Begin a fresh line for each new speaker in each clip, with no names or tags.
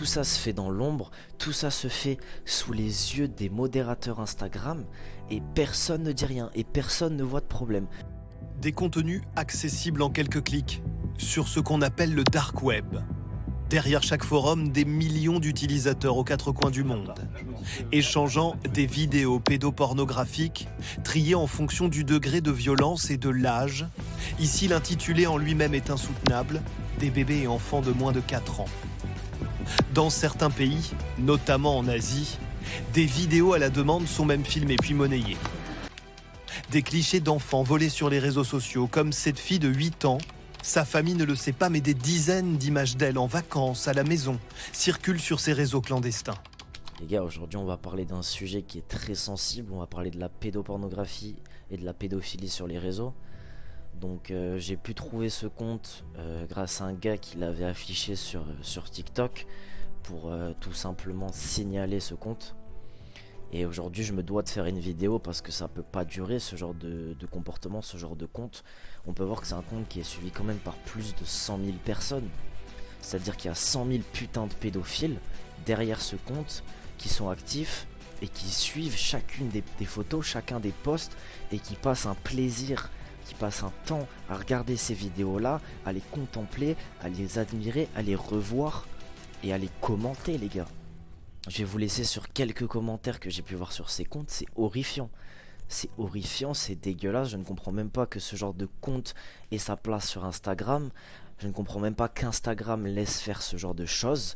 Tout ça se fait dans l'ombre, tout ça se fait sous les yeux des modérateurs Instagram et personne ne dit rien et personne ne voit de problème.
Des contenus accessibles en quelques clics sur ce qu'on appelle le dark web. Derrière chaque forum, des millions d'utilisateurs aux quatre coins du monde, échangeant des vidéos pédopornographiques triées en fonction du degré de violence et de l'âge. Ici, l'intitulé en lui-même est insoutenable, des bébés et enfants de moins de 4 ans. Dans certains pays, notamment en Asie, des vidéos à la demande sont même filmées puis monnayées. Des clichés d'enfants volés sur les réseaux sociaux, comme cette fille de 8 ans. Sa famille ne le sait pas, mais des dizaines d'images d'elle en vacances, à la maison, circulent sur ces réseaux clandestins.
Les gars, aujourd'hui on va parler d'un sujet qui est très sensible, on va parler de la pédopornographie et de la pédophilie sur les réseaux. Donc j'ai pu trouver ce compte grâce à un gars qui l'avait affiché sur TikTok pour tout simplement signaler ce compte. Et aujourd'hui je me dois de faire une vidéo parce que ça peut pas durer ce genre de comportement, ce genre de compte. On peut voir que c'est un compte qui est suivi quand même par plus de 100 000 personnes. C'est-à-dire qu'il y a 100 000 putains de pédophiles derrière ce compte qui sont actifs et qui suivent chacune des photos, chacun des posts et qui passent un plaisir, qui passent un temps à regarder ces vidéos-là, à les contempler, à les admirer, à les revoir et à les commenter les gars. Je vais vous laisser sur quelques commentaires que j'ai pu voir sur ces comptes, c'est horrifiant. C'est horrifiant, c'est dégueulasse, je ne comprends même pas que ce genre de compte ait sa place sur Instagram. Je ne comprends même pas qu'Instagram laisse faire ce genre de choses.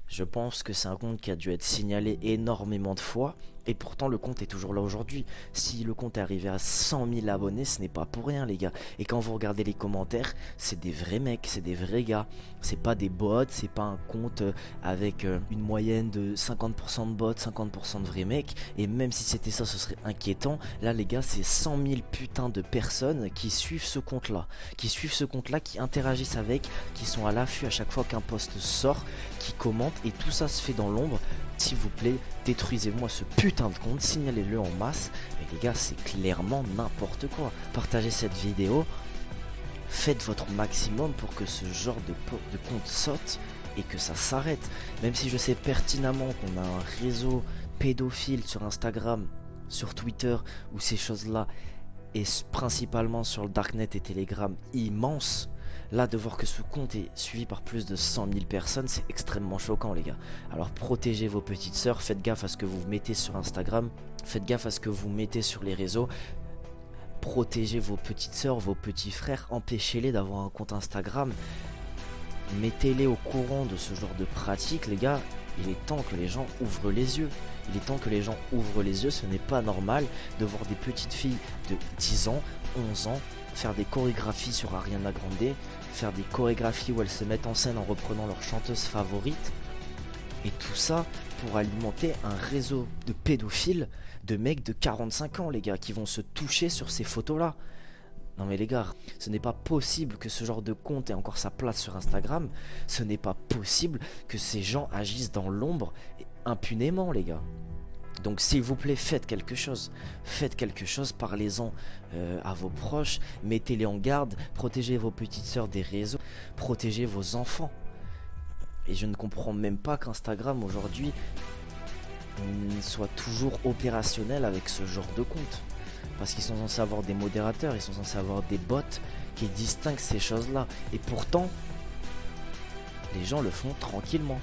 Je pense que c'est un compte qui a dû être signalé énormément de fois. Et pourtant le compte est toujours là aujourd'hui. Si le compte est arrivé à 100 000 abonnés, ce n'est pas pour rien les gars. Et quand vous regardez les commentaires, c'est des vrais mecs, c'est des vrais gars. C'est pas des bots, c'est pas un compte avec une moyenne de 50% de bots, 50% de vrais mecs. Et même si c'était ça, ce serait inquiétant. Là les gars, c'est 100 000 putains de personnes qui suivent ce compte là. Qui interagissent avec, qui sont à l'affût à chaque fois qu'un post sort, qui commentent. Et tout ça se fait dans l'ombre. S'il vous plaît, détruisez-moi ce putain de compte, signalez-le en masse. Mais les gars, c'est clairement n'importe quoi. Partagez cette vidéo, faites votre maximum pour que ce genre de compte saute et que ça s'arrête. Même si je sais pertinemment qu'on a un réseau pédophile sur Instagram, sur Twitter, où ces choses-là, et principalement sur le Darknet et Telegram, immense. Là, de voir que ce compte est suivi par plus de 100 000 personnes, c'est extrêmement choquant les gars. Alors protégez vos petites sœurs, faites gaffe à ce que vous mettez sur Instagram, faites gaffe à ce que vous mettez sur les réseaux. Protégez vos petites sœurs, vos petits frères, empêchez-les d'avoir un compte Instagram. Mettez-les au courant de ce genre de pratique les gars. Il est temps que les gens ouvrent les yeux. Il est temps que les gens ouvrent les yeux, ce n'est pas normal de voir des petites filles de 10 ans, 11 ans, faire des chorégraphies sur Ariana Grande, faire des chorégraphies où elles se mettent en scène en reprenant leur chanteuse favorite. Et tout ça pour alimenter un réseau de pédophiles, de mecs de 45 ans les gars, qui vont se toucher sur ces photos là. Non mais les gars, ce n'est pas possible que ce genre de compte ait encore sa place sur Instagram. Ce n'est pas possible que ces gens agissent dans l'ombre et impunément les gars. Donc s'il vous plaît, faites quelque chose, parlez-en à vos proches, mettez-les en garde, protégez vos petites sœurs des réseaux, protégez vos enfants. Et je ne comprends même pas qu'Instagram aujourd'hui soit toujours opérationnel avec ce genre de compte. Parce qu'ils sont censés avoir des modérateurs, ils sont censés avoir des bots qui distinguent ces choses-là. Et pourtant, les gens le font tranquillement.